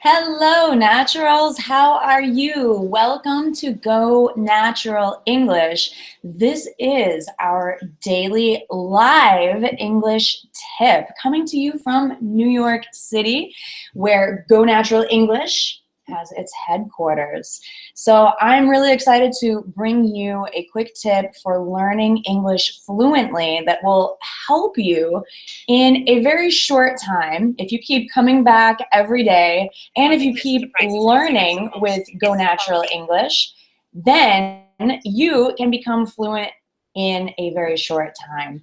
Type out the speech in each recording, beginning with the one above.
Hello, Naturals. How are you? Welcome to Go Natural English. This is our daily live English tip coming to you from New York City, where Go Natural English has its headquarters. So I'm really excited to bring you a quick tip for learning English fluently that will help you in a very short time if you keep coming back every day. And if you keep learning with Go Natural English, then you can become fluent in a very short time.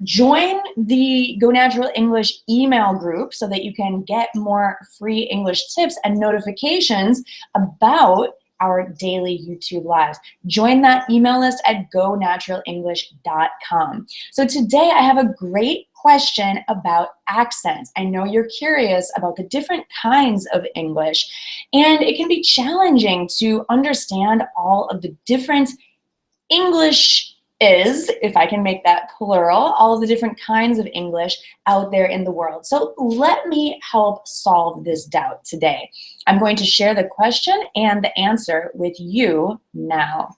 Join the Go Natural English email group so that you can get more free English tips and notifications about our daily YouTube lives. Join that email list at gonaturalenglish.com. So today I have a great question about accents. I know you're curious about the different kinds of English, and it can be challenging to understand all of the different English is, if I can make that plural, all of the different kinds of English out there in the world. So let me help solve this doubt today. I'm going to share the question and the answer with you now.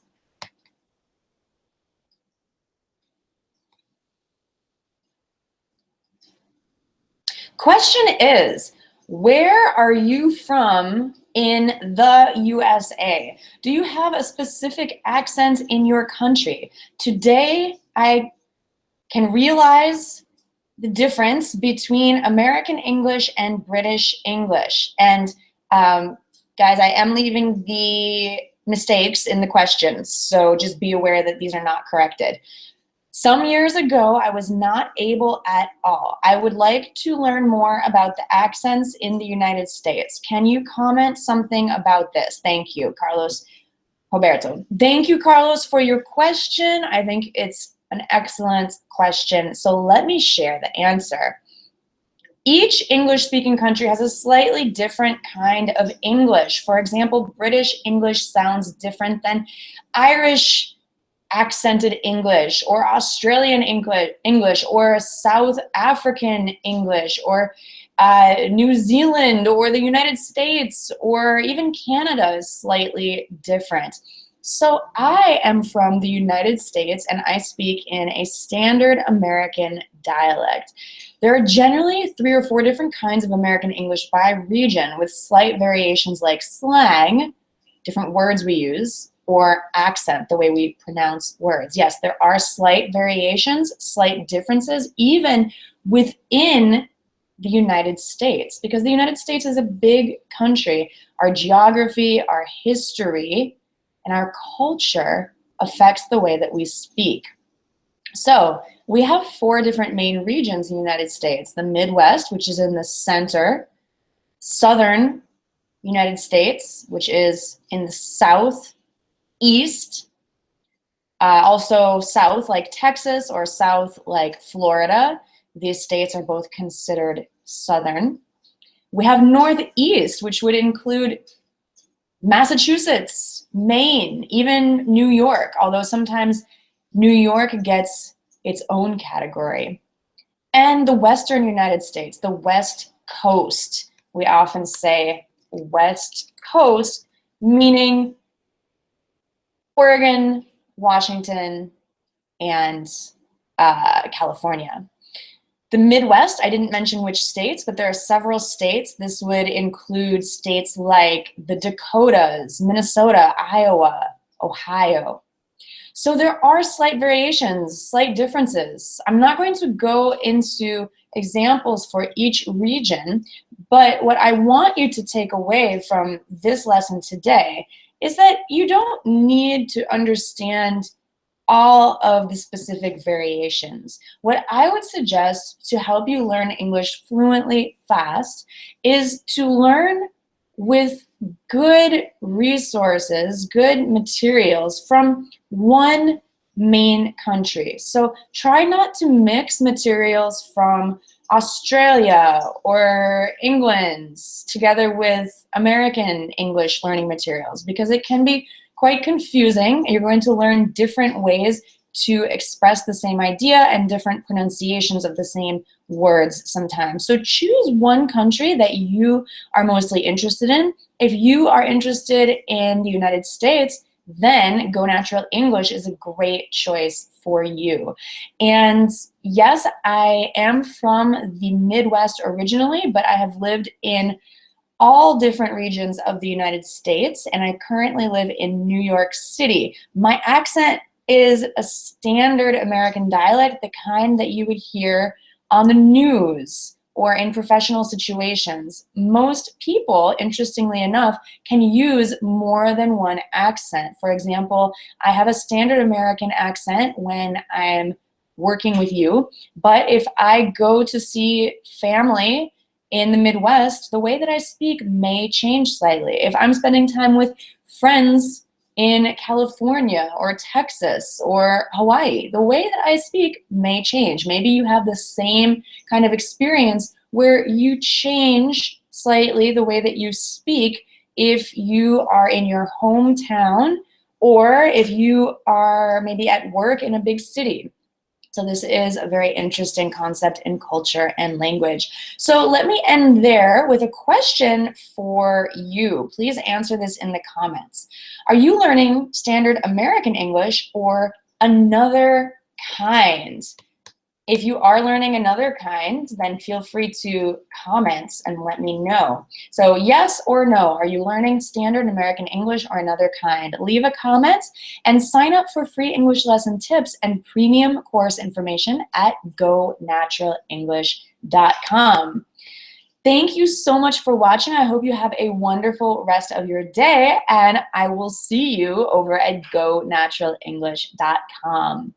Question is, where are you from in the USA? Do you have a specific accent in your country? Today, I can realize the difference between American English and British English. And guys, I am leaving the mistakes in the questions, so just be aware that these are not corrected. Some years ago, I was not able at all. I would like to learn more about the accents in the United States. Can you comment something about this? Thank you, Carlos Roberto. Thank you, Carlos, for your question. I think it's an excellent question. So let me share the answer. Each English-speaking country has a slightly different kind of English. For example, British English sounds different than Irish accented English, or Australian English, or South African English, or New Zealand, or the United States, or even Canada is slightly different. So I am from the United States, and I speak in a standard American dialect. There are generally 3 or 4 different kinds of American English by region, with slight variations like slang, different words we use, or accent, the way we pronounce words. Yes, there are slight variations, slight differences, even within the United States, because the United States is a big country. Our geography, our history, and our culture affects the way that we speak. So we have 4 different main regions in the United States. The Midwest, which is in the center, Southern United States, which is in the south, East, also south like Texas, or south like Florida. These states are both considered southern. We have Northeast, which would include Massachusetts, Maine, even New York, although sometimes New York gets its own category. And the Western United States, the West Coast. We often say West Coast, meaning Oregon, Washington, and California. The Midwest, I didn't mention which states, but there are several states. This would include states like the Dakotas, Minnesota, Iowa, Ohio. So there are slight variations, slight differences. I'm not going to go into examples for each region, but what I want you to take away from this lesson today is that you don't need to understand all of the specific variations. What I would suggest to help you learn English fluently fast is to learn with good resources, good materials from one main country. So try not to mix materials from Australia or England together with American English learning materials, because it can be quite confusing. You're going to learn different ways to express the same idea and different pronunciations of the same words sometimes. So choose one country that you are mostly interested in. If you are interested in the United States, then Go Natural English is a great choice for you. And yes, I am from the Midwest originally, but I have lived in all different regions of the United States, and I currently live in New York City. My accent is a standard American dialect, the kind that you would hear on the news or in professional situations. Most people, interestingly enough, can use more than one accent. For example, I have a standard American accent when I'm working with you, but if I go to see family in the Midwest, the way that I speak may change slightly. If I'm spending time with friends in California or Texas or Hawaii, the way that I speak may change. Maybe you have the same kind of experience where you change slightly the way that you speak if you are in your hometown or if you are maybe at work in a big city. So this is a very interesting concept in culture and language. So let me end there with a question for you. Please answer this in the comments. Are you learning standard American English or another kind? If you are learning another kind, then feel free to comment and let me know. So yes or no, are you learning standard American English or another kind? Leave a comment and sign up for free English lesson tips and premium course information at gonaturalenglish.com. Thank you so much for watching. I hope you have a wonderful rest of your day, and I will see you over at gonaturalenglish.com.